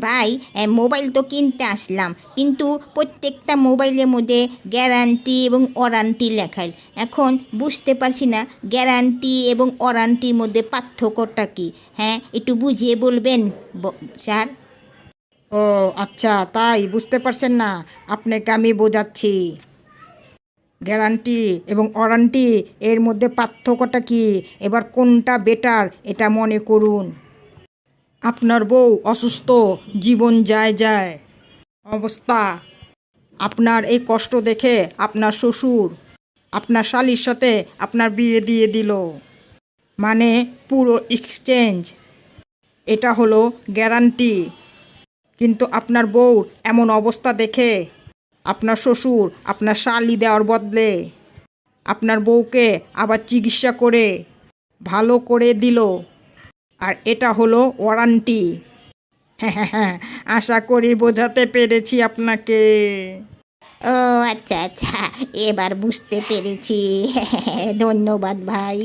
ভাই, মোবাইল তো কিনতে আসলাম, কিন্তু প্রত্যেকটা মোবাইলের মধ্যে গ্যারান্টি এবং ওয়ারান্টি লেখায়। এখন বুঝতে পারছি না গ্যারান্টি এবং ওয়ারান্টির মধ্যে পার্থক্যটা কী। হ্যাঁ, একটু বুঝিয়ে বলবেন স্যার? ও আচ্ছা, তাই বুঝতে পারছেন না? আপনাকে আমি বোঝাচ্ছি। গ্যারান্টি এবং ওয়ারান্টি এর মধ্যে পার্থক্যটা কি, এবার কোনটা বেটার এটা মনে করুন। আপনার বউ অসুস্থ, জীবন যায় যায় অবস্থা, আপনার এই কষ্ট দেখে আপনার শ্বশুর আপনার শালির সাথে আপনার বিয়ে দিয়ে দিল, মানে পুরো এক্সচেঞ্জ। এটা হলো গ্যারান্টি। কিন্তু আপনার বউর এমন অবস্থা দেখে আপনার শ্বশুর আপনার শালি দেওয়ার বদলে আপনার বউকে আবার চিকিৎসা করে ভালো করে দিল, আর এটা হলো ওয়ারান্টি। হ্যাঁ হ্যাঁ হ্যাঁ, আশা করি বোঝাতে পেরেছি আপনাকে। ও আচ্ছা আচ্ছা, এবার বুঝতে পেরেছি। ধন্যবাদ ভাই।